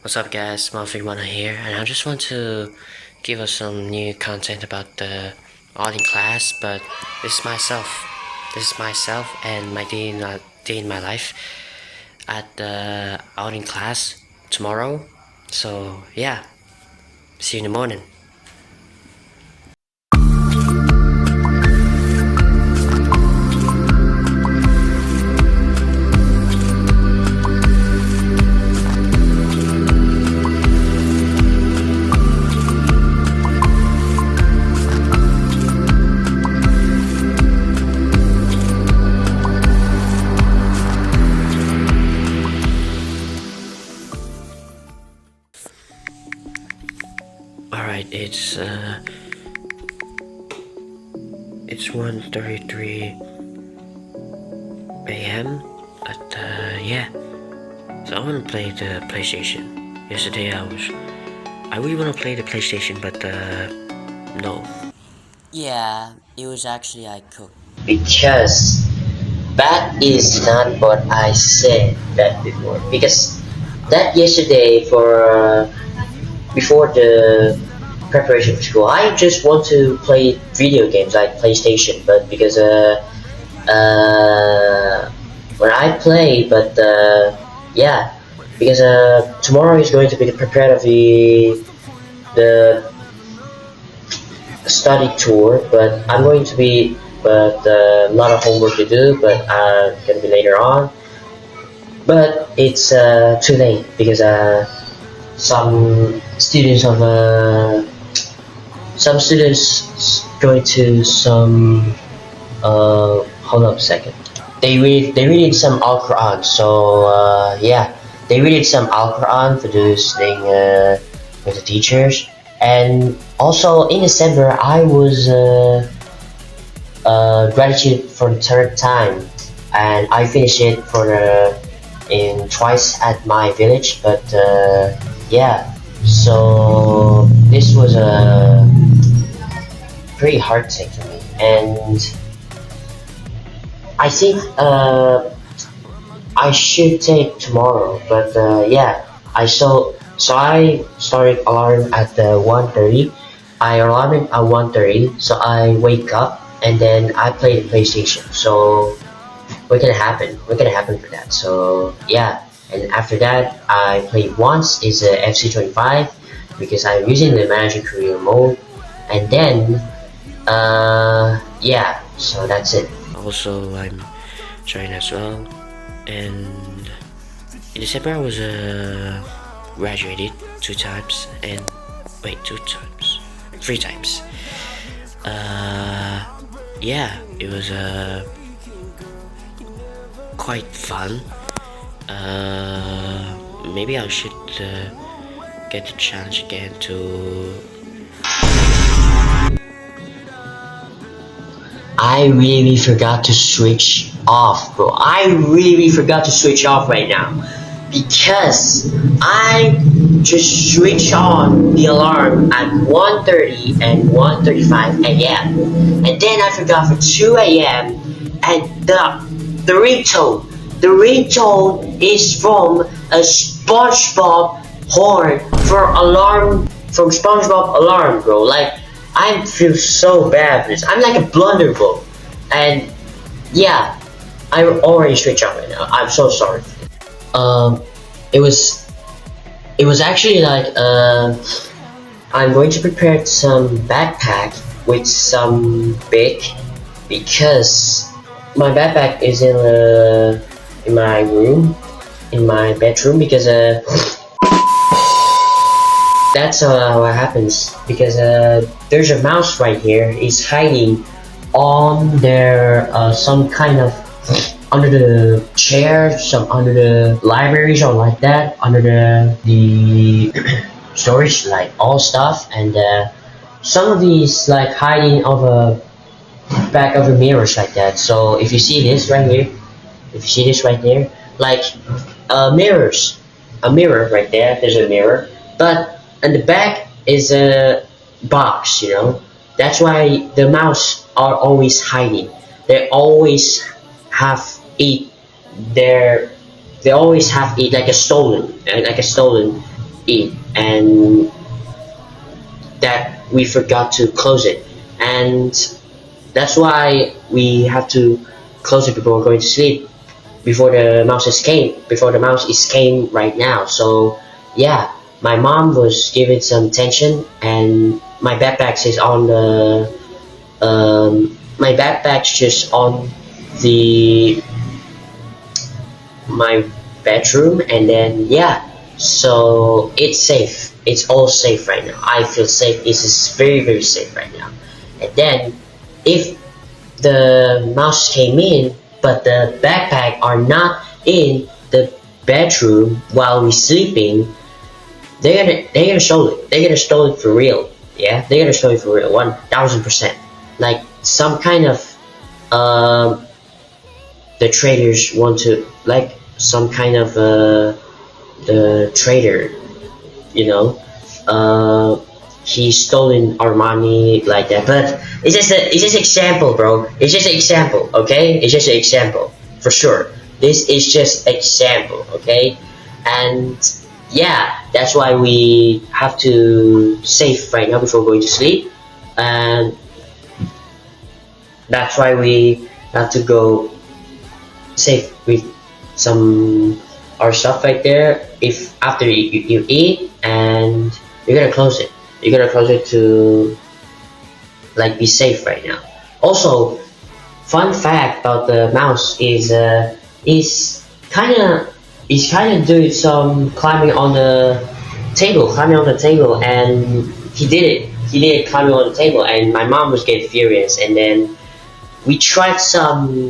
What's up guys, Mana here, and I just want to give us some new content about the art in class, but this is myself. This is myself and my day in my life at the art in class tomorrow. So yeah, see you in the morning. Alright, it's 1:33 a.m. But yeah. So I wanna play the PlayStation. Yesterday I really wanna play the PlayStation, but no. Yeah, it was actually I cooked. Because that is not what I said that before. Because that yesterday for before the preparation for school, I just want to play video games like PlayStation. But because when I play, but yeah, because tomorrow is going to be the prepared of the study tour, but I'm going to be a lot of homework to do, but gonna be later on. But it's too late because some students of some students going to some hold up a second. They read some Al Quran, so yeah, they read some Al Quran for this thing with the teachers. And also in December, I was graduated for the third time, and I finished it for in twice at my village. But yeah, so this was a pretty hard thing for me, and I think I should take tomorrow. But yeah, I started alarm at 1:30. I alarmed at 1:30, so I wake up and then I play the PlayStation. So what can happen? What can happen for that? So yeah, and after that I played once is FC25 because I'm using the manager career mode, and then yeah, so that's it. Also, I'm trying as well, and in December I was graduated 2 times, and wait, 2 times, 3 times. Yeah, it was quite fun. Maybe I should get the challenge again to. I really forgot to switch off, bro. I really forgot to switch off right now because I just switched on the alarm at 1:30 and 1:35 a.m. and then I forgot for 2 a.m. and the ringtone is from a SpongeBob horn for alarm, from SpongeBob alarm, bro. Like, I feel so bad for this. I'm like a blunderbull, and yeah, I already switched off right now. I'm so sorry. It was actually like I'm going to prepare some backpack with some big, because my backpack is in my room, in my bedroom, because that's what happens, because there's a mouse right here. It's hiding on there, some kind of under the chair, some under the libraries or like that, under the storage, like all stuff, and some of these like hiding of a back of the mirrors like that. So if you see this right here, if you see this right there, like mirrors, a mirror right there. There's a mirror, but and the back is a box, you know. That's why the mouse are always hiding. They always have it there. They always have it like a stolen eat, and that we forgot to close it, and that's why we have to close it before going to sleep, before the mouse is came right now. So yeah, my mom was giving some tension, and my backpack is on the my backpack's just on the my bedroom, and then yeah, so it's safe, it's all safe right now. I feel safe. This is very safe right now. And then if the mouse came in but the backpack are not in the bedroom while we're sleeping, they're gonna steal it. They're gonna steal it for real. Yeah, they're gonna steal it for real, 1000%. Like some kind of the traders want to, like some kind of the trader, you know, he's stolen our money like that. But it's just example, bro. It's just an example, okay? It's just an example for sure. This is just example, okay? And yeah, that's why we have to save right now before going to sleep, and that's why we have to go save with some our stuff right there. If after you eat, and you're gonna close it, to like be safe right now. Also, fun fact about the mouse is kind of doing some climbing on the table, and he did it climbing on the table, and my mom was getting furious, and then we tried some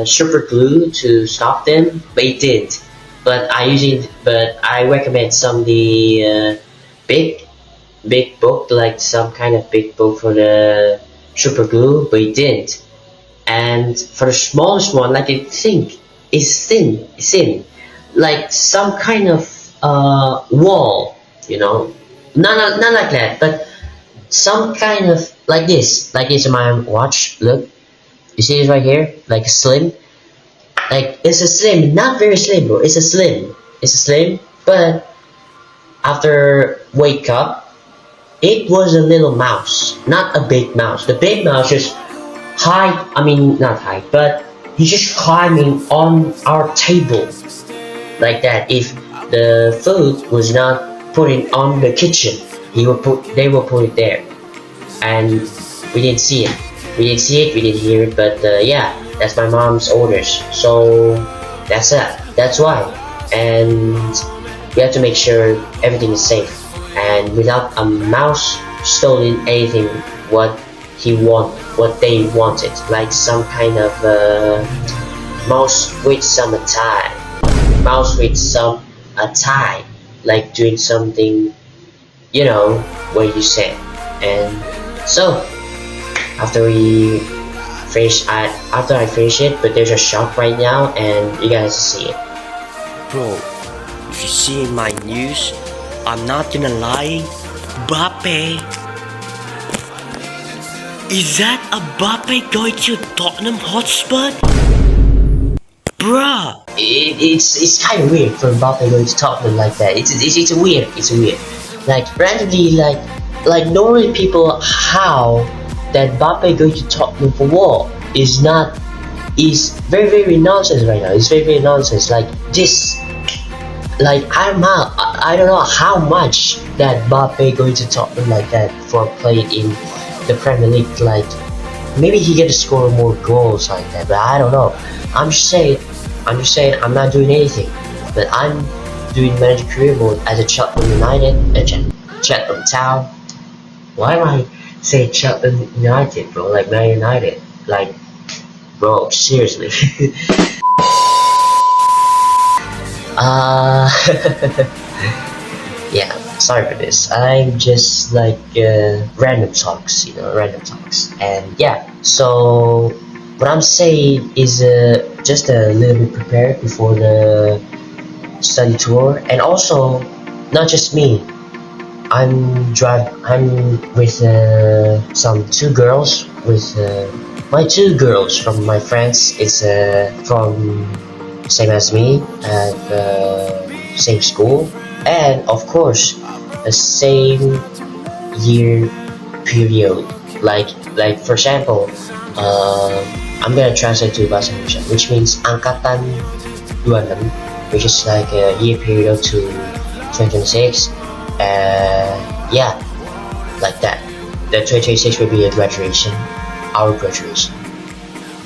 super glue to stop them, but it didn't. But I recommend some the big book, like some kind of big book for the super glue, but it didn't. And for the smallest one, like I think it's thin, like some kind of wall, you know, not like that, but some kind of like this in my watch. Look, you see it right here, like slim, like it's a slim, not very slim, bro. It's a slim, but after wake up, it was a little mouse, not a big mouse. The big mouse just not hide, but he's just climbing on our table like that. If the food was not put in on the kitchen, they will put it there, and we didn't see it. We didn't hear it, but yeah, that's my mom's orders. So that's it. That's why, and we have to make sure everything is safe, and without a mouse stealing anything what they wanted, like some kind of mouse with some tie, like doing something, you know what you said. And so after I finish it, but there's a shop right now, and you guys see it. Bro, if you see in my news, I'm not gonna lie, Bappe. Is that a Bappe going to Tottenham Hotspur? Bruh! It's kind of weird for Mbappe going to Tottenham like that. It's weird. Like randomly, like normally people, how that Mbappe going to Tottenham for what is very nonsense right now. It's very nonsense. Like this, like I don't know how much that Mbappe going to Tottenham like that for playing in the Premier League. Like maybe he get to score more goals like that, but I don't know. I'm just saying I'm not doing anything, but I'm doing manager career mode as a Cheltenham United, Cheltenham Town. Why am I saying Cheltenham United, bro? Like Man United, like, bro, seriously. Yeah, sorry for this. I'm just like random talks, and yeah. So what I'm saying is just a little bit prepared before the study tour, and also not just me. I'm with some two girls, with my two girls from my friends. It's from same as me at the same school, and of course the same year period. Like for example, I'm gonna translate to bahasa Indonesia, which means angkatan 26, which is like a year period to 2026. Yeah, like that. The 2026 will be a graduation, our graduation,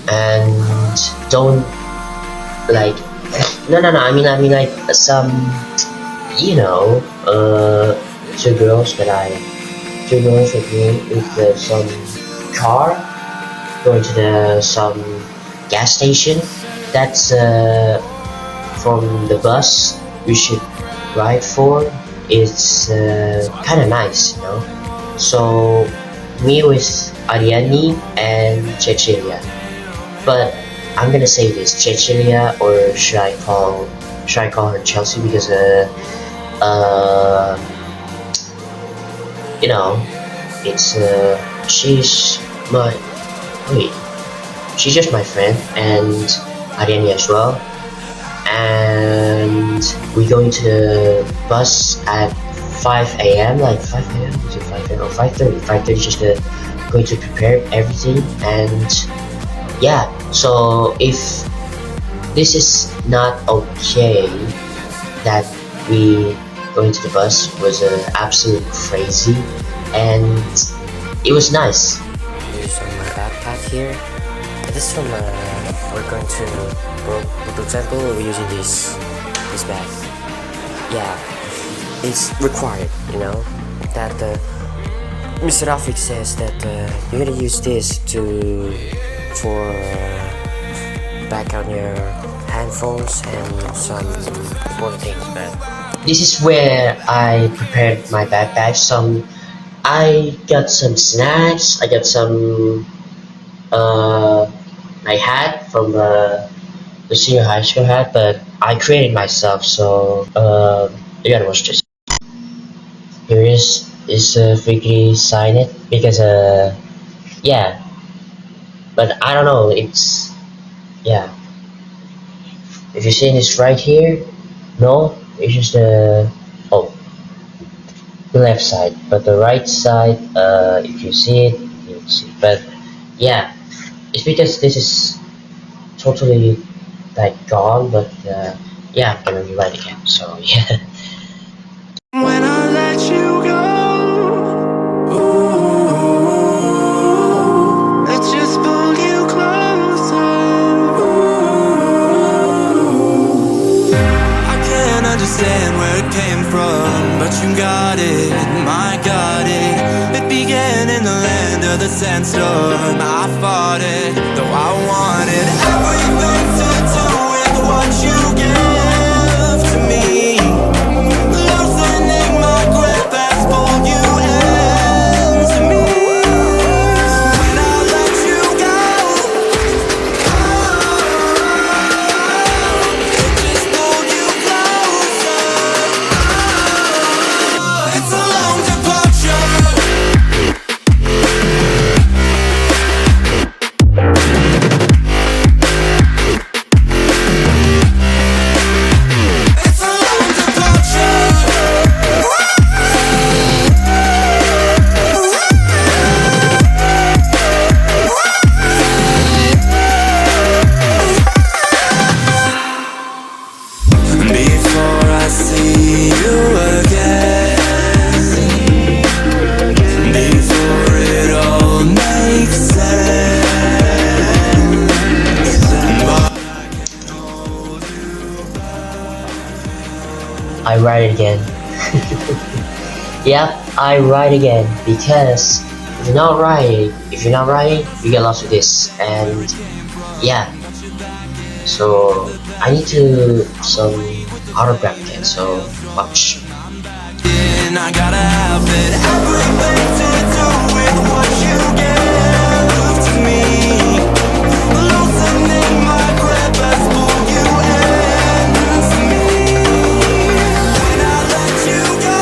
and don't like no. I mean like some, you know, two girls with me with some car going to some gas station. That's from the bus we should ride for. It's kind of nice, you know. So me with Ariani and Cecilia, but I'm gonna say this Cecilia, or should I call her Chelsea, because uh you know, it's she's my wait she's just my friend, and Ariani as well, and we go into the bus at 5 a.m. like 5 a.m. is it 5 a.m. or 5:30 just going to prepare everything. And yeah, so if this is not okay that we going to the bus was absolute crazy, and it was nice. Here's some backpack here. This one, we're going to Buddha temple. We're using this bag. Yeah, it's required, you know, that Mr. Rafik says that you're gonna use this for back on your handphones and some important things, but This is where I prepared my backpack. I got some snacks. I got some my hat from the senior high school hat, but I created myself. So you gotta watch this. Here is freaky sign it, because yeah, but I don't know. It's yeah. If you see this right here, no, it's just the the left side, but the right side, if you see it, you'll see. But yeah, it's because this is totally like gone. But yeah, I'm gonna rewrite again. So yeah. When I let you go, ooh, I just pulled you closer. Ooh, I can't understand where it came from, but you got it, I got it. It began in the land of the sandstorm. I fought it, though I wanted everything to do with what you give to me. Loosening my grip has pulled you into me. When I let you go, it just pulled you closer. It's a long departure. It's a long departure. Before I see you again, before it all makes sense, but I write it again. Yep, I write again, because if you're not writing, you get lost with this. And yeah, so I need to some autograph again. So watch. and I gotta have it. Everything to do with what you give to me. Loosening my grip has pulled you into me. When I let you go,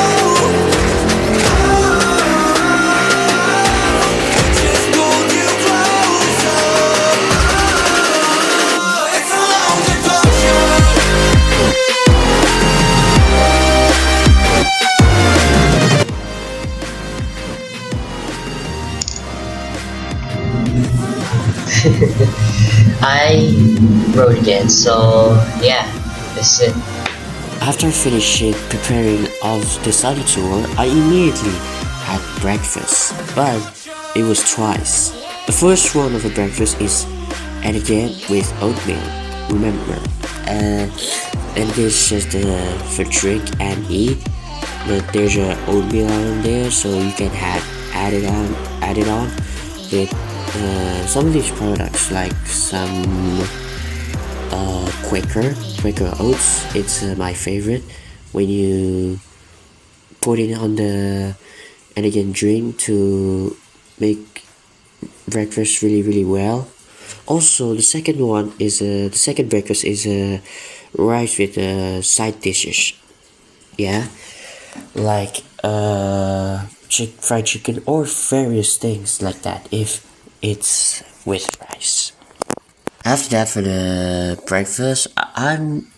it just pulled you closer. It's a long departure. I wrote again, so yeah, that's it. After finishing preparing of the study tour, I immediately had breakfast, but it was twice. The first one of the breakfast is again with oatmeal, remember, and this is just for drink and eat, but there's a oatmeal on there, so you can add it on with some of these products like some Quaker oats. It's my favorite. When you put it on the and again drink to make breakfast really well. Also, the second breakfast is rice with side dishes. Yeah, like fried chicken or various things like that. If it's with rice. After that, for the breakfast, I'm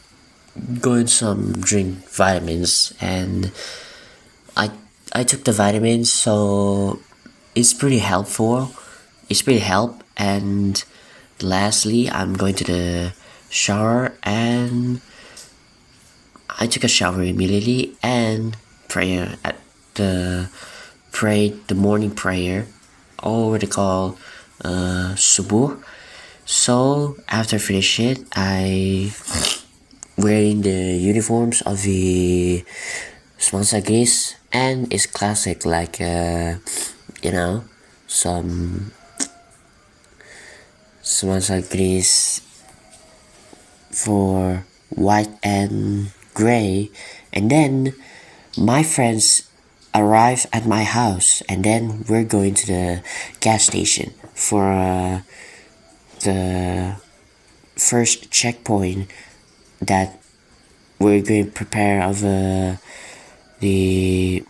going some drink vitamins, and I took the vitamins, so it's pretty helpful. It's pretty help. And lastly, I'm going to the shower, and I took a shower immediately and prayer at the morning prayer, or what they call subuh. So after finish it, I wearing the uniforms of the Sebelas Maret, and it's classic, like some Sebelas Maret for white and gray. And then my friends arrive at my house, and then we're going to the gas station for the first checkpoint that we're going to prepare of that the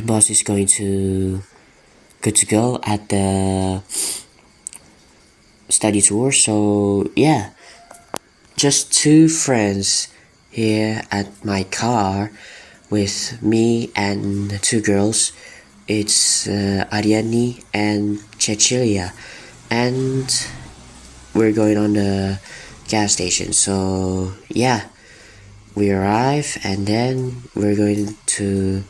bus is going to good to go at the study tour. So yeah, just two friends here at my car with me and two girls. It's Ariani and Cecilia, and we're going on the gas station. So yeah, we arrive, and then we're going to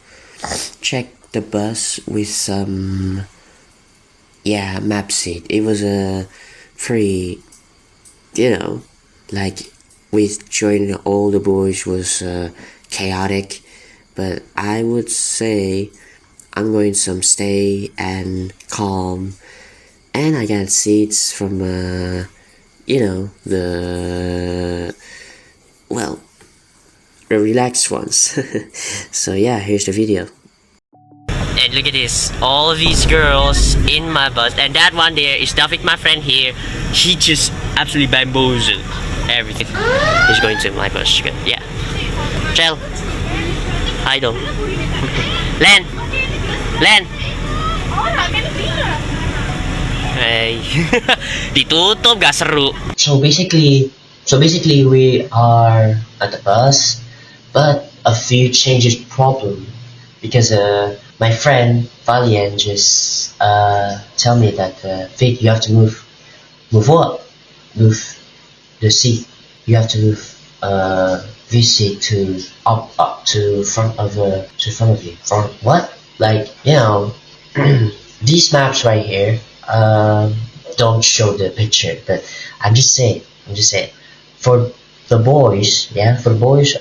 check the bus with some map seat. It was a pretty, like with joining all the boys was chaotic, but I would say I'm going some stay and calm, and I got seats from the relaxed ones. So yeah, here's the video. And look at this, all of these girls in my bus, and that one there is David, my friend here. He just absolutely bamboozled everything. He's going to my bus. Yeah. Chel. Idol. Len. Hey. Ditutup, gak seru. So basically we are at the bus, but a few changes problem because my friend Valian just tell me that Vic, you have to move what? Move the seat. You have to move this seat to up to front of you. Front what? Like these maps right here don't show the picture, but I'm just saying. For the boys,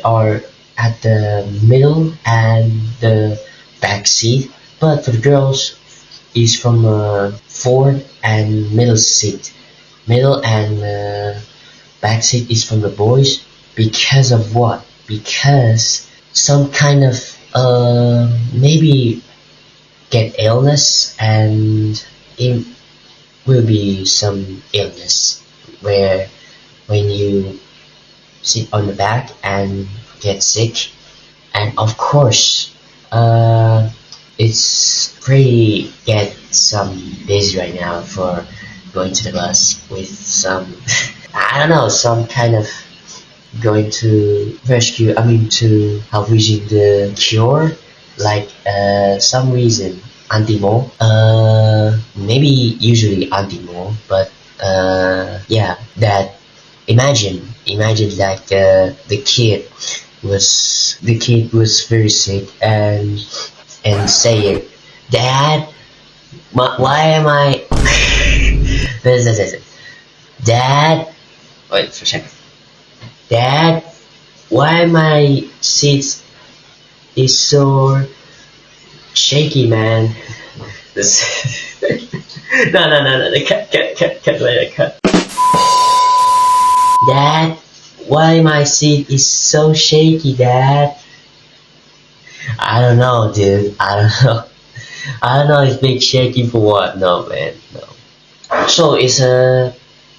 are at the middle and the back seat, but for the girls is from forward and middle seat. Middle and back seat is from the boys. Because of what? Because some kind of maybe get illness, and it will be some illness where when you sit on the back and get sick. And of course it's pretty get some busy right now for going to the bus with some I don't know, some kind of going to to help reaching the cure. like some reason antimo, maybe usually antimo, but yeah, that imagine like the kid was very sick and saying, Dad, why am I Dad, wait for a second. Dad, why my seat is so shaky, man? This no, cut, later, cut. Dad, why my seat is so shaky, Dad? I don't know, dude. I don't know. I don't know. It's big shaky for what? No, man. No. So it's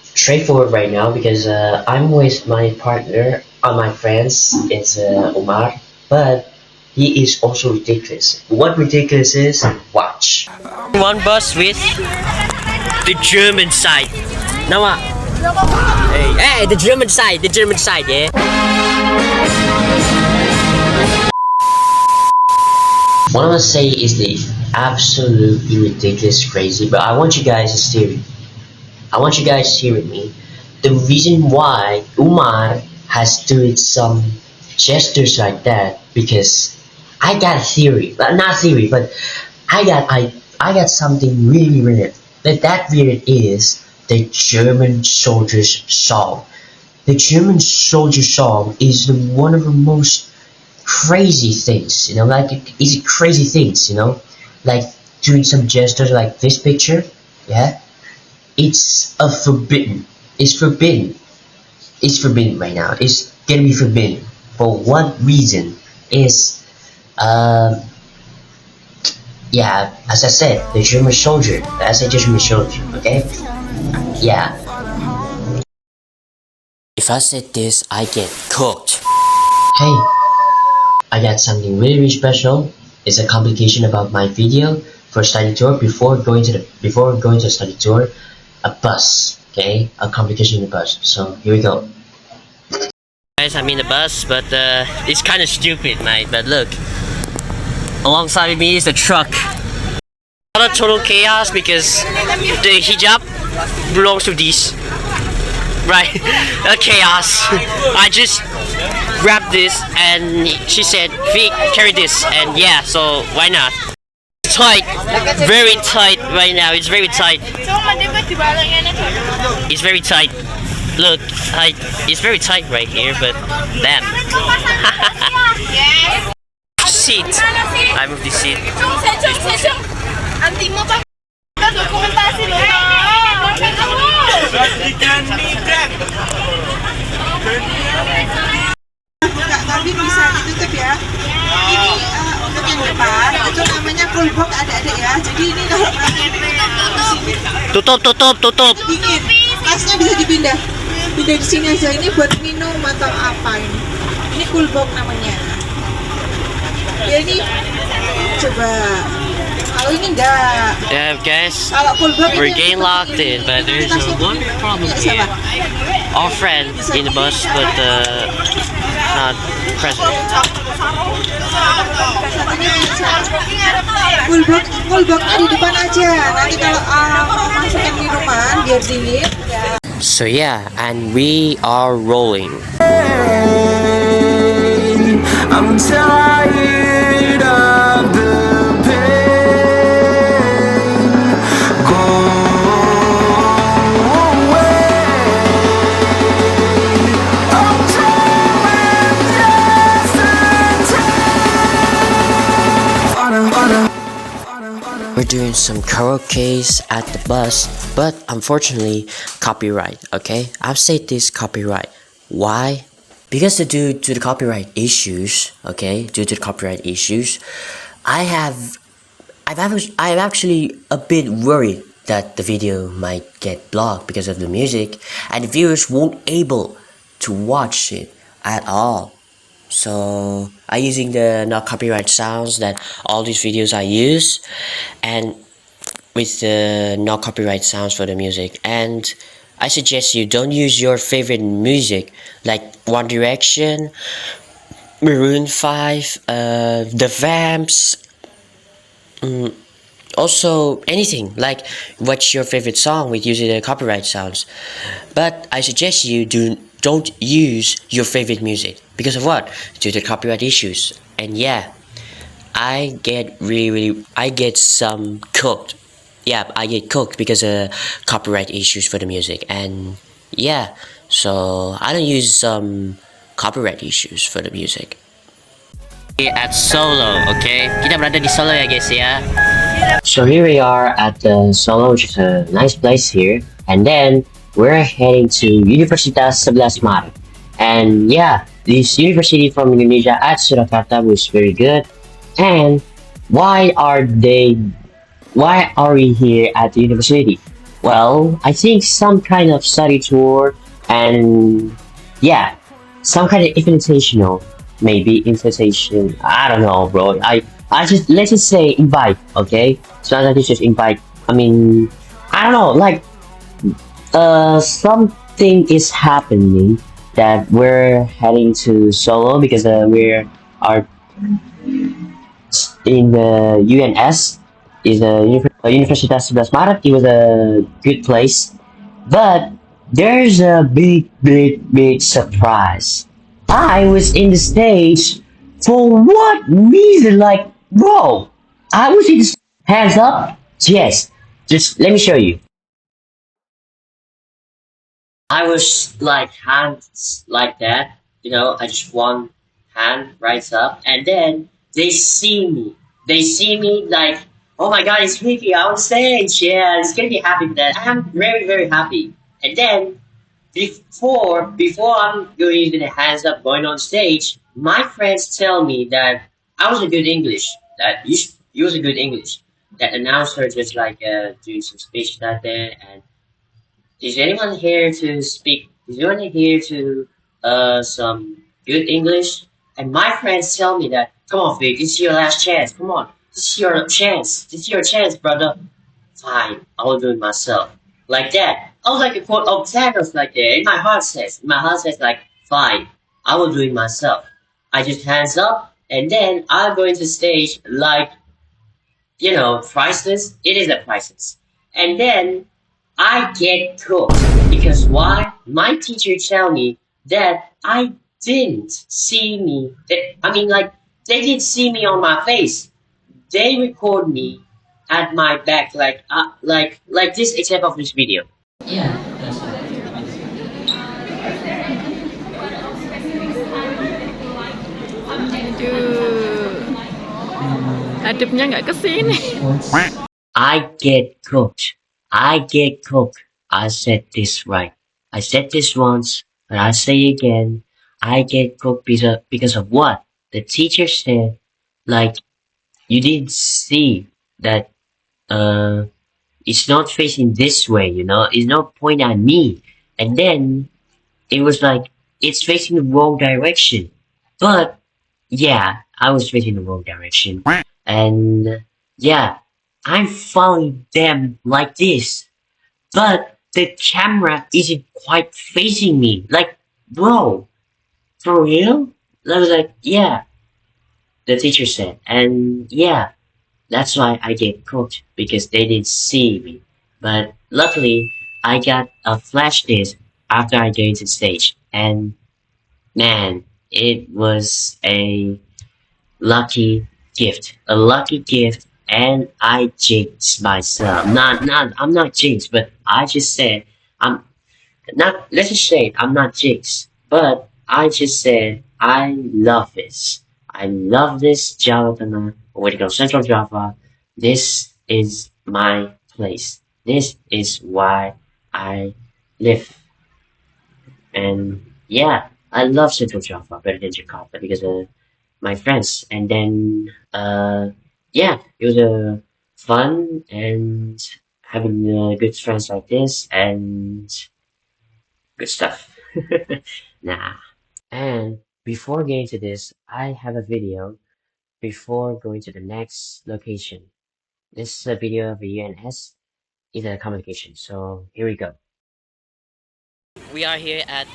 straightforward right now because I'm with my partner, my friends. It's Omar, but he is also ridiculous. What ridiculous is? Watch. One bus with the German side. Now, hey, the German side, yeah. What I want to say is the absolutely ridiculous crazy, but I want you guys to steer. I want you guys to hear with me. The reason why Umar has doing some gestures like that because I got a theory, not theory, but I got something really weird. That weird is the German Soldiers song. The German Soldier song is one of the most crazy things, you know, like it's crazy things, you know, like doing some gestures like this picture, yeah. It's forbidden. It's forbidden. It's forbidden right now. It's gonna be forbidden. For what reason? Is yeah, as I said, the German soldier. As a German soldier, okay? Yeah. If I said this, I get cooked. Hey, I got something really, really special. It's a complication about my video for study tour before going to the study tour. A bus, okay? A complication in the bus. So here we go. Guys, I'm in the bus, but it's kind of stupid, mate. But look, alongside of me is the truck. Not a total chaos because the hijab belongs to these, right? A chaos. I just grabbed this, and she said, "Vic, carry this," and yeah, so why not? Tight, very tight right now. It's very tight. It's very tight. Look, it's very tight right here, but damn. Seat. I moved the seat. Tapi bisa ditutup ya. Ini untuk yang depan itu namanya full box adik-adik ya. Jadi ini kalau Tutup. dingin, tasnya bisa dipindah. Pindah di sini aja, ini buat minum atau apa ini. Ini cool box namanya. Ya ini coba. Kalau ini enggak. Yeah, guys, Kalau cool box we're ini getting locked in, but there's one problem here. Our friend in the bus, but not present. Cool boxnya di depan aja. Nanti kalau masukkan minuman biar dingin. So yeah, and we are rolling. I'm tired of the pain. Go away. I'm trying yesterday. We're doing some karaoke's at the bus, but unfortunately, copyright, okay? I've said this copyright. Why? Because due to the copyright issues, okay? Due to the copyright issues, I'm actually a bit worried that the video might get blocked because of the music, and the viewers won't able to watch it at all. So I'm using the not copyright sounds that all these videos I use, and with the not copyright sounds for the music. And I suggest you don't use your favorite music like One Direction Maroon 5, the Vamps, also anything like what's your favorite song with using the copyright sounds. But I suggest you don't use your favorite music because of what? Due to copyright issues. And yeah, I get some cooked. Yeah, I get cooked because of copyright issues for the music. And yeah, so I don't use some copyright issues for the music. At Solo, okay? Kita berada di Solo ya guys ya. So here we are at the Solo, which is a nice place here. And then we're heading to Universitas Sebelas Maret. And yeah, this university from Indonesia at Surakarta was very good. And why are we here at the university? Well, I think some kind of study tour and yeah, some kind of invitational, maybe invitation. I don't know, bro. I just let's just say invite, okay? It's not that it's just invite. I mean, I don't know, like something is happening that we're heading to Solo because we are in the UNS is a Universitas Sebelas Maret. It was a good place, but there's a big surprise. I was in the stage for what reason? Like, bro, I was in the hands up. Yes, just let me show you. I was like hands like that, I just one hand right up, and then they see me. They see me like, oh my god, it's Mickey on stage. Yeah, it's gonna be happy with that. I'm very happy. And then before I'm going to the hands up going on stage, my friends tell me that I was a good English. That you was a good English. That announcer just like doing some speech that day and is anyone here to speak? Is anyone here to some good English? And my friends tell me that, come on, Vic, this is your last chance. Come on, this is your chance. This is your chance, brother. Fine, I will do it myself. Like that. I was like a quote of Thanos like that. My heart says like, fine, I will do it myself. I just hands up, and then I'll go into stage like, priceless. It is a priceless. And then I get cooked because why? My teacher tell me that I didn't see me. I mean, like they didn't see me on my face. They record me at my back, like this example of this video. Yeah, that's Aduh, adepnya nggak kesini. I get cooked. I get cooked. I said this right. I said this once, but I say again. I get cooked because of what? The teacher said, like, you didn't see that, it's not facing this way, it's not pointing at me. And then it was like, it's facing the wrong direction. But, yeah, I was facing the wrong direction. And, yeah, I'm following them like this, but the camera isn't quite facing me. Like, bro, for real? I was like, yeah, the teacher said. And yeah, that's why I get cooked, because they didn't see me. But luckily, I got a flash disc after I get into stage. And man, it was lucky a lucky gift, and I jinxed myself. I'm not jinxed, but I just said, I'm not, let's just say, I'm not jinxed, but I just said, I love this. I love this Java Tengah, or what you call Central Java. This is my place. This is why I live. And yeah, I love Central Java better than Jakarta because my friends. And then yeah, it was fun and having good friends like this and good stuff. Nah. And before getting to this, I have a video before going to the next location. This is a video of a UNS in a communication. So here we go. We are here at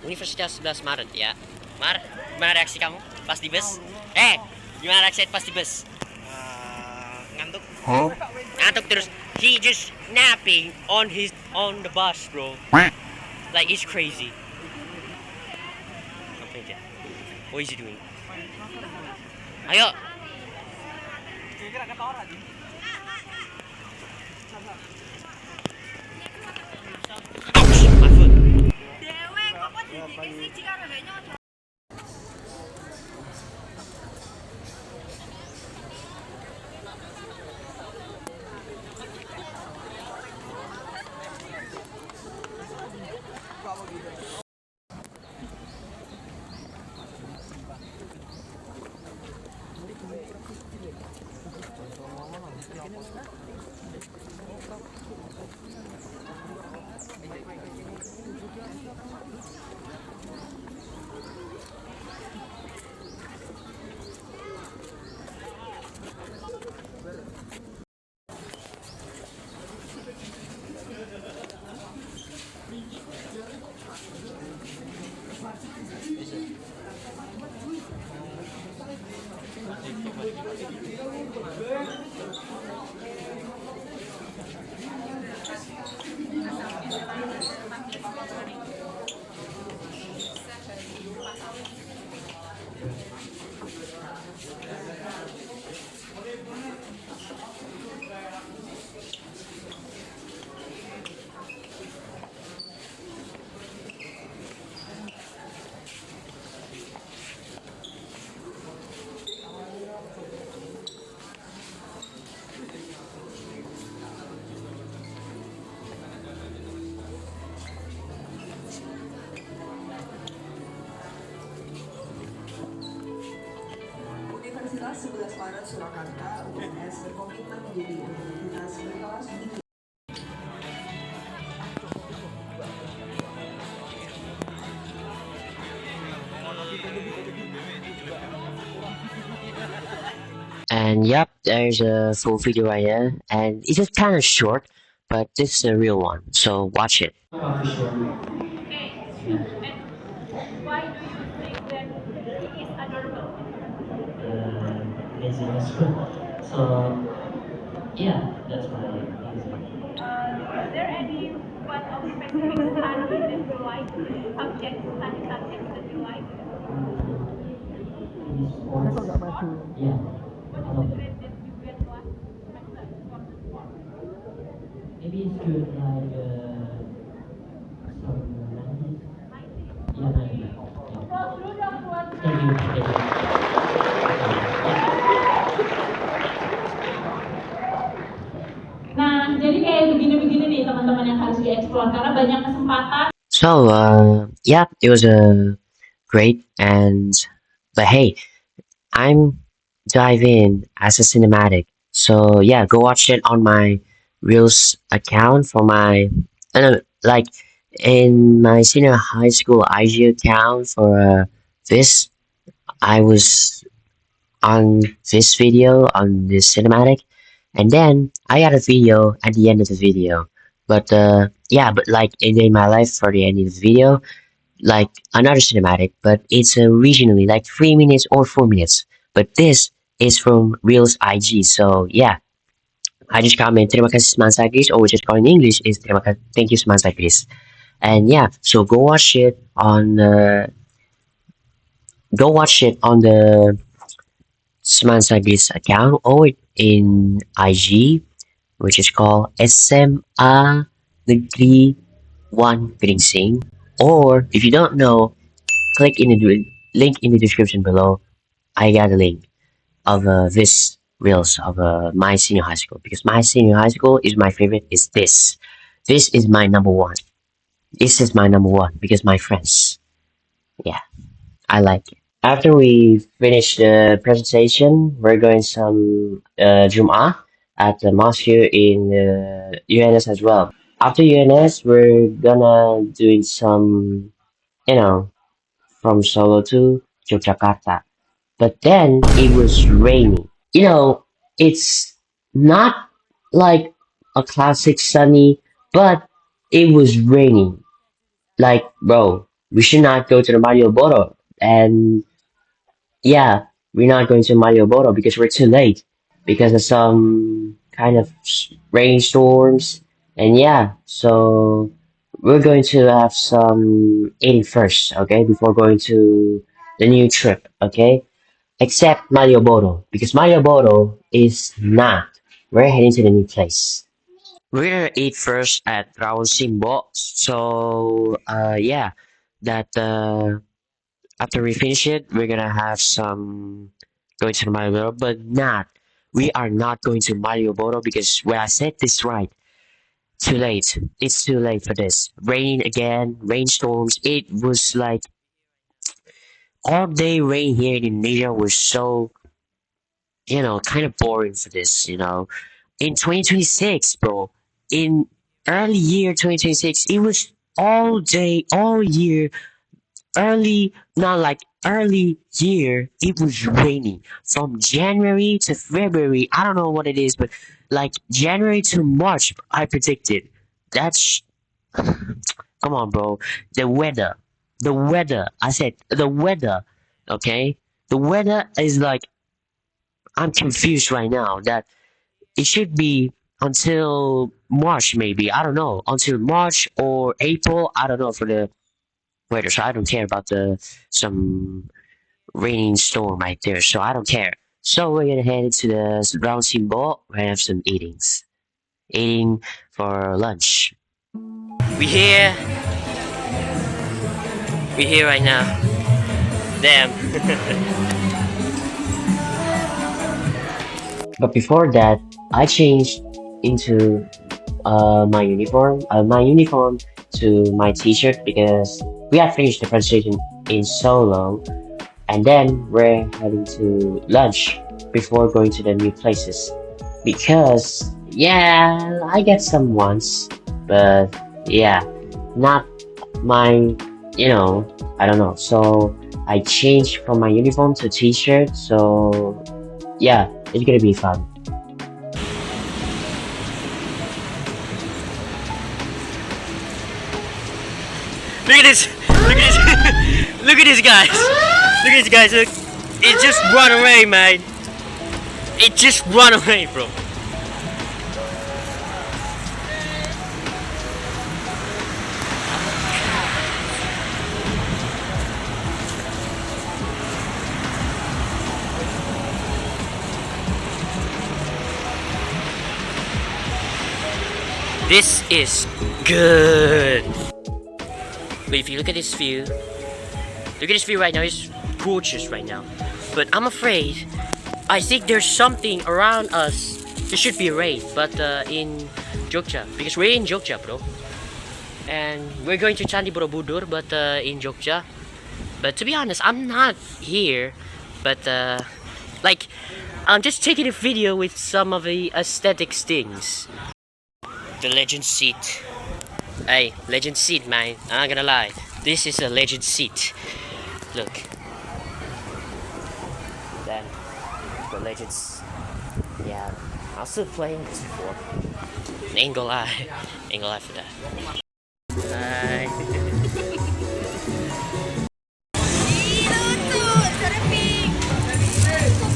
Universitas Sebelas Maret, yeah. Maret. Gimana reaksi kamu pas di bus? Gimana reaksi pas di bus? Ngantuk. Ngantuk terus. He just napping on the bus, bro. Like it's crazy. Something like that. What is he doing? Ayo. Ouch, my foot. Universitas 11 Maret Surakarta UNS berkomitmen menjadi universitas berkelas dunia. And yep, there's a full video right here, and it's just kind of short, but this is a real one, so watch it. So yeah, that's what I think. Is there any one of specific study that you like? Subjects that you like? Yeah. What is the grade that you get last semester for the sport? Maybe it's good like some 90s. Yeah, 90s. So through the was Thank you. Thank you. Nah, jadi kayak begini-begini nih teman-teman yang harus dieksplor karena banyak kesempatan. So yeah, it was great, and but hey, I'm dive in as a cinematic. So yeah, go watch it on my Reels account for my like in my senior high school IG account for this. I was on this video on this cinematic, and then I got a video at the end of the video. But yeah, but like in my life for the end of the video, like another cinematic, but it's regionally like 3 minutes or 4 minutes. But this is from Reels IG. So yeah, I just comment terima kasih Semansa Chris, or just call in English is thank you Semansa Chris. And yeah, so go watch it on the Semansa Chris account or in IG, which is called SMA Negeri 1 Gringsing. Or if you don't know, click in the link in the description below. I got a link of this reels of my senior high school, because my senior high school is my favorite. Is this? This is my number one. This is my number one because my friends. Yeah, I like it. After we finish the presentation, we're going some Jum'ah at the mosque here in UNS as well. After UNS, we're gonna doing some, from Solo to Yogyakarta. But then it was raining. It's not like a classic sunny, but it was raining. Like, bro, we should not go to the Malioboro. And yeah, we're not going to Malioboro because we're too late because of some kind of rainstorms. And yeah, so we're going to have some eating first, okay, before going to the new trip, okay? Except Malioboro because Malioboro is not. We're heading to the new place. We're gonna eat first at Raon Simbo. So yeah, that after we finish it, we're gonna have some going to Malioboro, but not. We are not going to Malioboro because when I said this right, too late. It's too late for this. Rain again, rainstorms. It was like all day rain here in Indonesia was so kind of boring for this. In 2026, bro. In early year 2026, it was all day, all year early, not like early year, it was raining from January to February. I don't know what it is, but like January to March, I predicted. That's come on, bro. The weather. I said the weather. Okay, the weather is like I'm confused right now. That it should be until March, maybe. I don't know until March or April. I don't know for the weather. So I don't care about the some raining storm right there, so I don't care. So we're gonna head to the round symbol and have some eating for lunch. We here. We here right now. Damn. But before that, I changed into my uniform to my t-shirt because we had finished the presentation in so long, and then we're heading to lunch before going to the new places. Because yeah, I get some once, but yeah, not my, I don't know. So I changed from my uniform to t-shirt. So yeah, it's gonna be fun. Look at this! Look at this! Look at this, guys! Look at this, guys! Look! It just run away, man! It just run away, bro! This is good! But if you look at this view right now, it's gorgeous right now. But I'm afraid, I think there's something around us. There should be rain, but in Jogja, because we're in Jogja, bro. And we're going to Candi Borobudur, but in Jogja. But to be honest, I'm not here, but like, I'm just taking a video with some of the aesthetics things. The legend seat. Hey, legend seat, man. I'm not gonna lie. This is a legend seat. Look. Then the legends. Yeah, I'm still playing this before. Ain't gonna lie. Ain't gonna lie for that. Hi.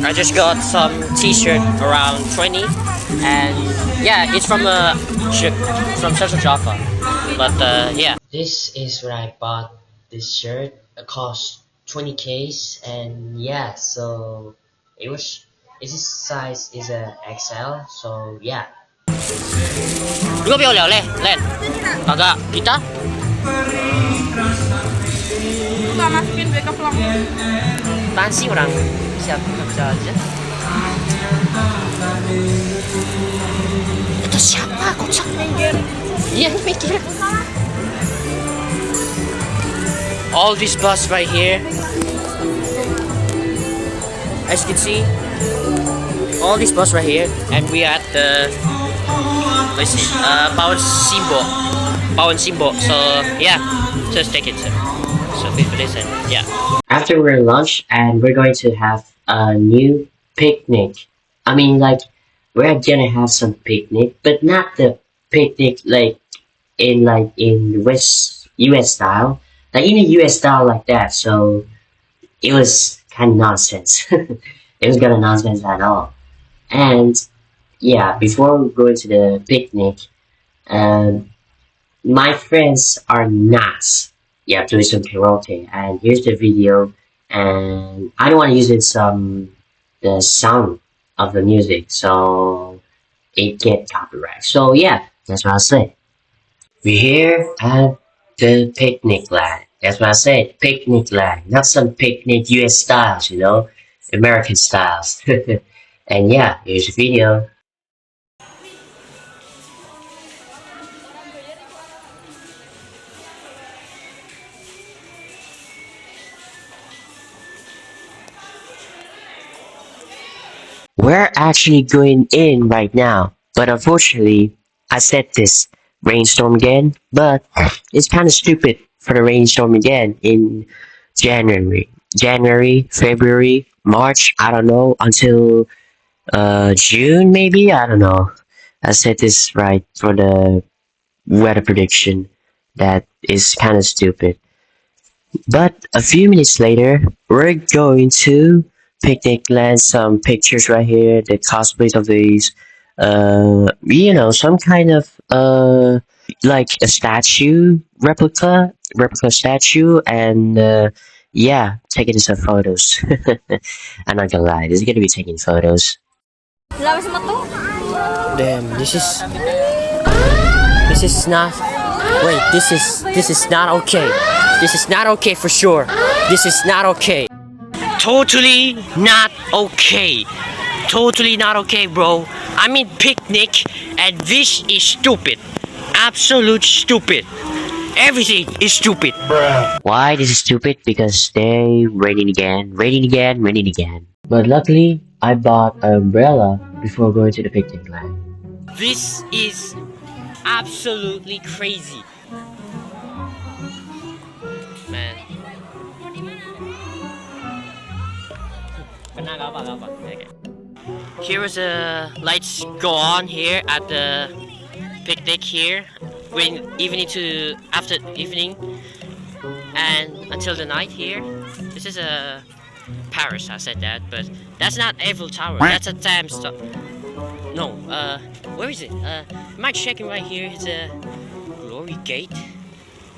I just got some t-shirt around 20, and yeah, it's from Central Java. But yeah. This is where I bought this shirt. It cost 20Ks, and yeah, so its size is a XL, so yeah. Lu gak oleh-oleh, Len? Kagak, kita? Lu gak masukin gue ke vlog. Apaan sih orang? Siapa bisa aja? Itu siapa? Kocak. Iya, mikir. All this bus right here, as you can see, all this bus right here, and we are at the let's see, Pawan Simbo. So yeah, just take it. So please listen. Yeah. After we're lunch, and we're going to have a new picnic. I mean, like, we're gonna have some picnic, but not the picnic like in US style, like in a US style like that. So it was kind of nonsense. It was kind of nonsense at all. And yeah, before we go to the picnic, um, my friends are not, yeah, doing some karaoke. And here's the video, and I don't want to use it the sound of the music, so it get copyright. So yeah, that's what I say. We're here at the picnic line. That's what I said, picnic line, not some picnic US styles, American styles. And yeah, here's the video. We're actually going in right now, but unfortunately, I said this rainstorm again, but it's kind of stupid for the rainstorm again in January, February, March, I don't know, until June maybe, I don't know. I said this right for the weather prediction. That is kind of stupid. But a few minutes later, we're going to picnic land. Some pictures right here, the cosplays of these, some kind of, like a statue, replica statue, and, yeah, taking some photos. I'm not gonna lie, this is gonna be taking photos. Damn, this is not. Wait, this is not okay. This is not okay for sure. This is not okay. Totally not okay. Totally not okay, bro. I mean picnic, and this is stupid. Absolute stupid. Everything is stupid. Why this is stupid? Because they raining again. But luckily, I bought an umbrella before going to the picnic line. This is absolutely crazy. Man. Okay. Here is the lights go on here at the picnic here, when evening to after evening and until the night here. This is a Paris, I said that, but that's not Eiffel Tower. That's a damn stuff. No, where is it? Am I checking right here? It's a Glory Gate.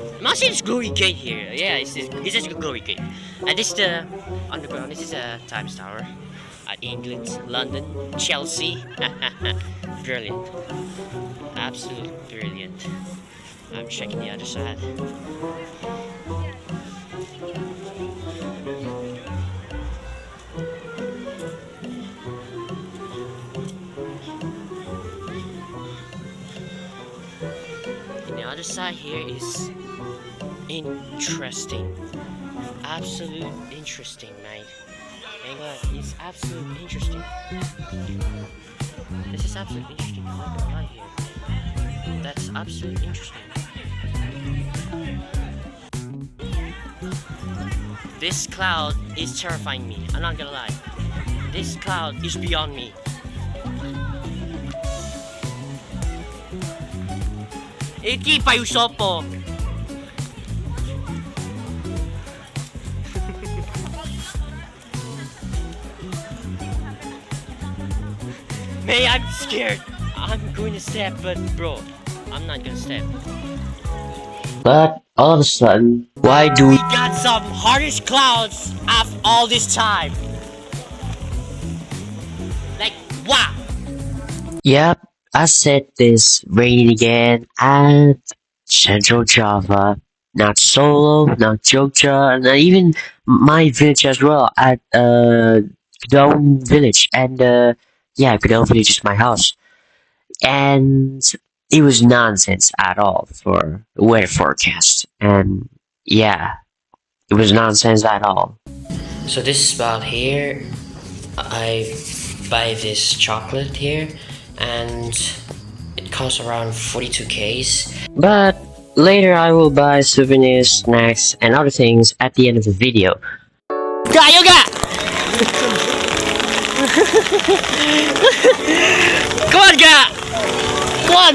I'm not saying it's Glory Gate here. Yeah, it's just a Glory Gate. And this is the underground. This is a Times Tower at England, London, Chelsea. Brilliant. Absolutely brilliant. I'm checking the other side. The other side here is interesting. Absolute interesting, mate. It's absolutely interesting. This is absolutely interesting. I'm not gonna lie here. That's absolutely interesting. This cloud is terrifying me. I'm not gonna lie. This cloud is beyond me. Iki pa usopo. May, I'm scared. I'm going to step, but bro, I'm not gonna step. But all of a sudden, why do we got some hardest clouds after all this time? Like, wow. Yep, I said this raining again at Central Java, not Solo, not Jogja, not even my village as well at Kudong village, and yeah, Kudong village is my house, and it was nonsense at all for weather forecast, and yeah, it was nonsense at all. So this spot here, I buy this chocolate here, and it costs around 42 Ks. But later I will buy souvenirs, snacks, and other things at the end of the video. Yoga! Come on, Ga! Come on!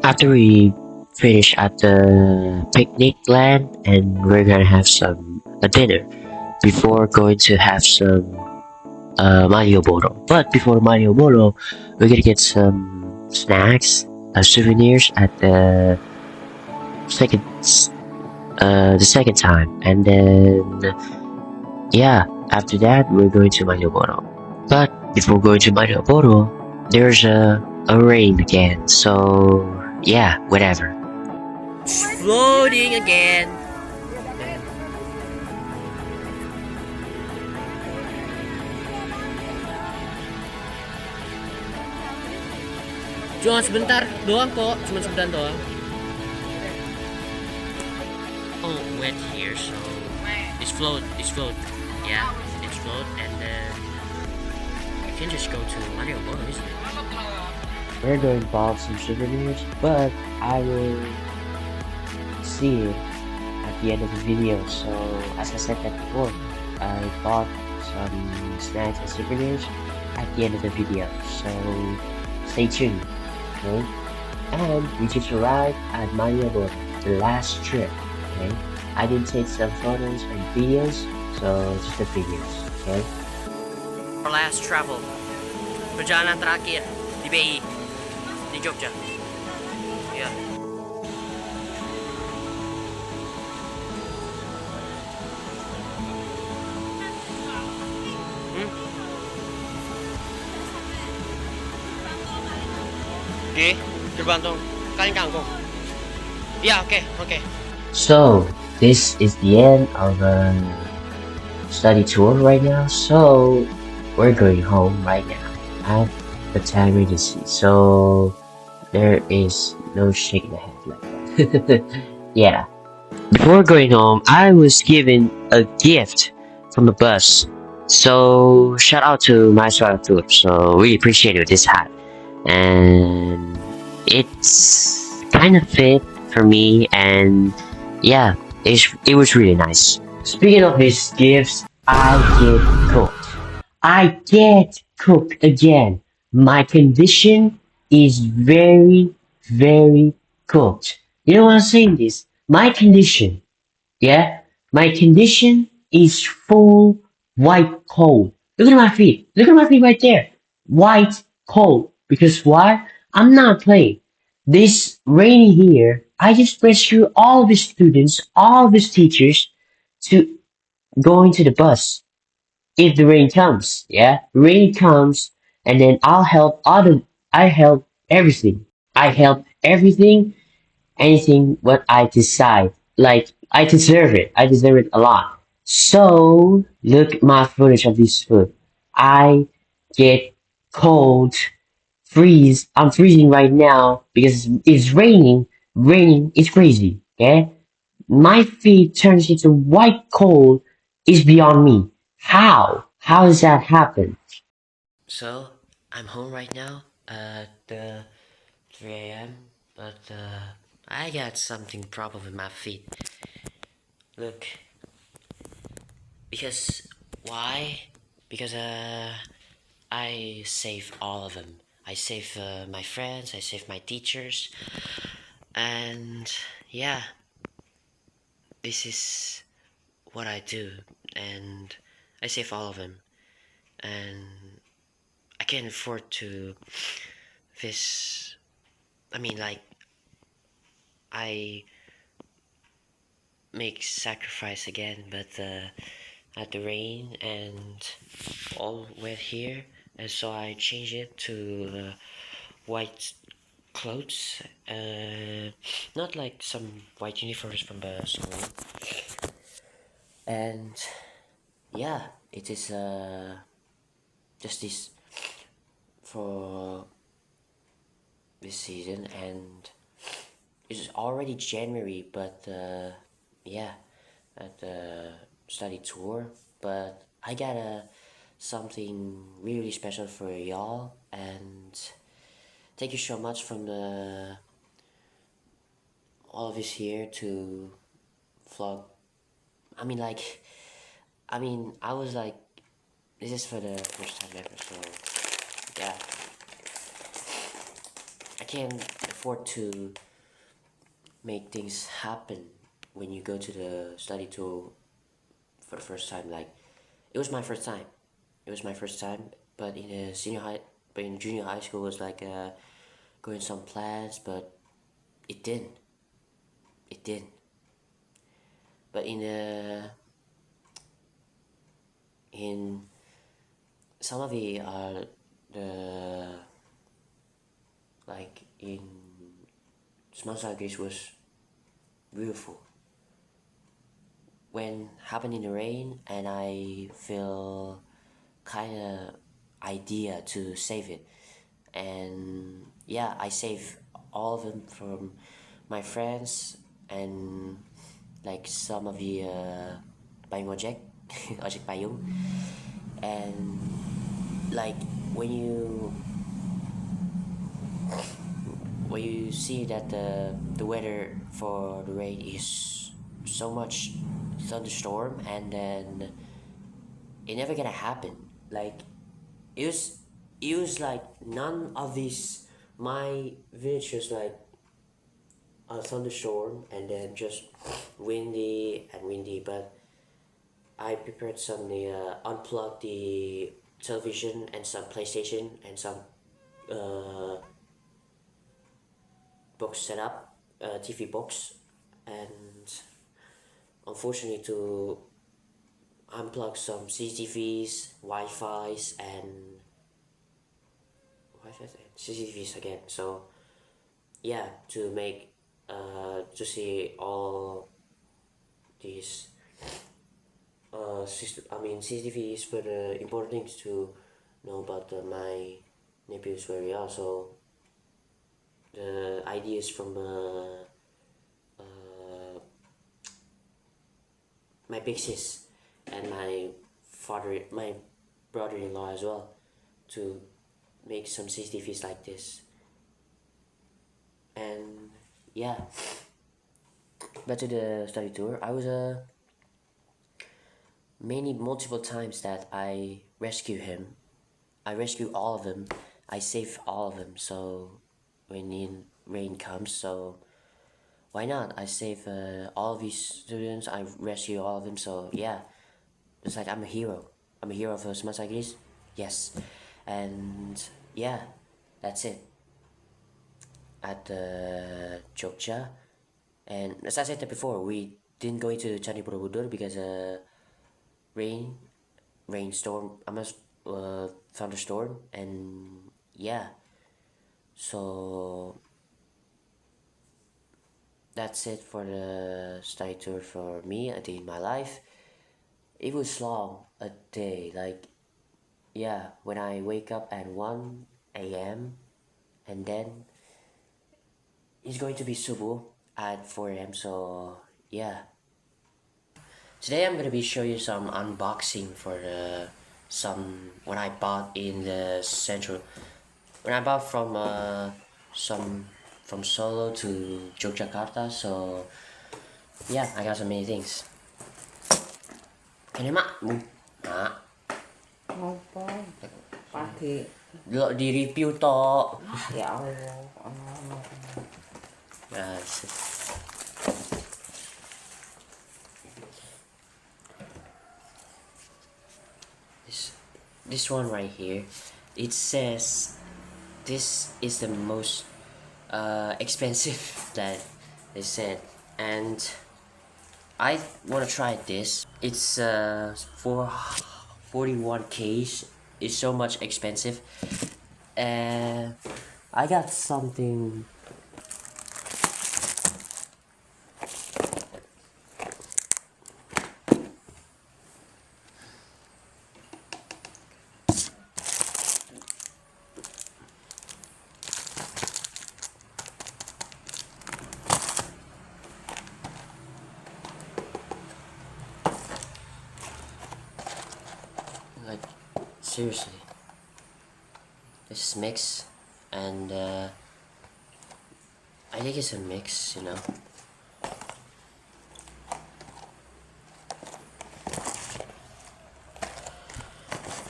After we finish at the picnic land, and we're gonna have a dinner before going to have some Malioboro. But before Malioboro, we're gonna get some snacks, souvenirs at second the second time, and then yeah, after that we're going to Malioboro. But before going to Malioboro, there's a rain again. So yeah, whatever. Floating again. Cuma sebentar doang kok, cuma sebentar doang. Oh, wet here, so it's float, yeah, it's float, and then you can just go to Malioboro, isn't it? We're going to buy some souvenirs, but I will see it at the end of the video. So as I said that before, I bought some snacks and souvenirs at the end of the video. So stay tuned. Okay? And we just arrived at Malioboro, the last trip. Okay? I did take some photos and videos, so just the videos. Okay? Our last travel, perjalanan terakhir di BI, di Jogja. Yeah. Oke, terbantung. Kalian kangkung. Yeah, okay. So this is the end of a study tour right now. So we're going home right now at the time agency. So there is no shaking the head like that. Yeah. Before going home, I was given a gift from the bus. So shout out to my Surakarta. So really appreciate it, this hat. And it's kind of fit for me, and yeah, it was really nice. Speaking of his gifts, I get cooked. I get cooked again. My condition is very, very cooked. You know what I'm saying this? My condition, yeah? My condition is full white cold. Look at my feet. Look at my feet right there. White cold. Because why? I'm not playing. This rainy here, I just rescue all the students, all the teachers to go into the bus. If the rain comes, yeah? Rain comes, and then I help everything. I help everything, anything what I decide. Like, I deserve it. I deserve it a lot. So, look at my footage of this food. I get cold, freeze. I'm freezing right now because it's raining. Raining is crazy, okay? My feet turns into white cold is beyond me. How? How does that happen? So I'm home right now at 3 a.m. But I got something problem with my feet. Look, because why? Because I save all of them. I save my friends. I save my teachers, and yeah, this is what I do, and I save all of them, and I can't afford to this. I mean, like, I make sacrifice again, but at the rain and all wet here, and so I change it to white clothes, not like some white uniforms from the school, and yeah, it is just this for this season, and it's already January, but yeah, at the study tour, but I got something really special for y'all, and thank you so much from all of us here to vlog. I was like, this is for the first time ever, so yeah, I can't afford effort to make things happen when you go to the study tour for the first time. Like, it was my first time. It was my first time, but in a junior high school was like going some plans, but it didn't. It didn't. But in some of the like in Sebelas Maret was beautiful. When happened in the rain, and I feel kind of idea to save it, and yeah, I save all of them from my friends and like some of the payung ojek, ojek payung, and like when you see that the weather for the rain is so much thunderstorm, and then it never gonna happen. Like it was like none of these my village was like a thunderstorm and then just windy, but I prepared some unplugged the television and some PlayStation and some box setup, TV box, and unfortunately to unplug some CCTVs, Wi-Fi's, and CCTVs again. So yeah, to make to see all these CCTVs for the important things to know about my nephews where we are. So the ideas from my big sis and my brother-in-law as well, to make some CCTVs like this. And yeah, back to the study tour. I was multiple times that I rescue him. I rescue all of them. I save all of them. So when the rain comes, so why not? I save all of these students. I rescue all of them. So yeah, it's like I'm a hero. I'm a hero of Sebelas Maret. Yes, and yeah, that's it. At Jogja, and as I said that before, we didn't go into Candi Borobudur because rainstorm, thunderstorm, and yeah, so that's it for the study tour for me, a day in my life. It was long, a day, like yeah, when I wake up at 1 a.m. and then it's going to be subuh at 4 a.m. So yeah, today I'm gonna be showing you some unboxing for some when I bought in the central, when I bought from from Solo to Yogyakarta. So yeah, I got so many things. Ini mak, Ngopo? Pagi. lo di review toh. Ya Allah. Yes. This one right here, it says this is the most expensive that they said, and I want to try this. It's for 41K. It's so much expensive, and I got something. Like, seriously, this is mix, and I think it's a mix, you know.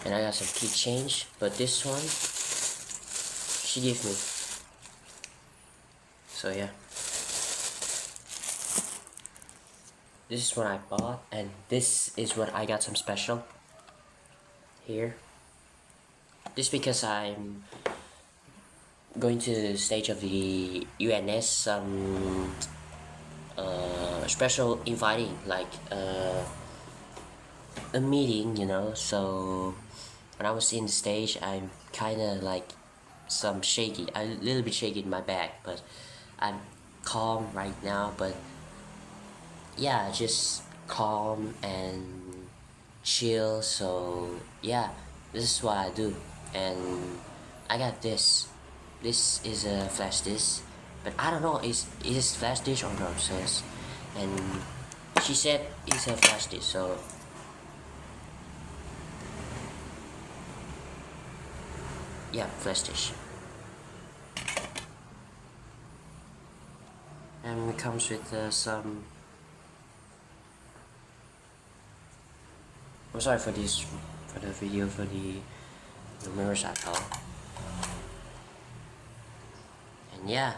And I got some key change, but this one she gave me. So yeah, this is what I bought, and this is what I got some special here. Just because I'm going to the stage of the UNS, some special inviting, like a meeting, you know. So when I was in the stage, I'm kind of like some shaky, a little bit shaky in my back, but I'm calm right now. But yeah, just calm and chill. So yeah, this is what I do, and I got this. This is a flash disk, but I don't know is flash disk or not. Says, and she said it's a flash disk. So yeah, flash disk. And it comes with some. I'm sorry for this, for the video, for the mirrors at all. And yeah,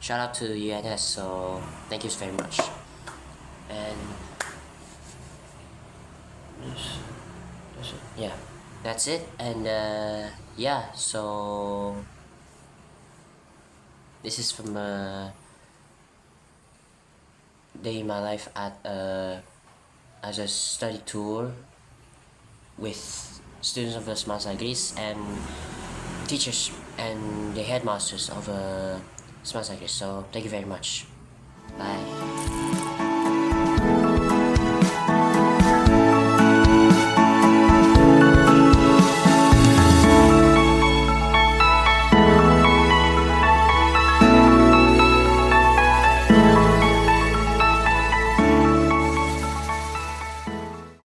shout out to UNS. So thank you very much. And yeah, that's it. And yeah, so this is from day in my life at as a study tour with students of the Sebelas Maret University and teachers and the headmasters of Sebelas Maret University. So thank you very much. Bye.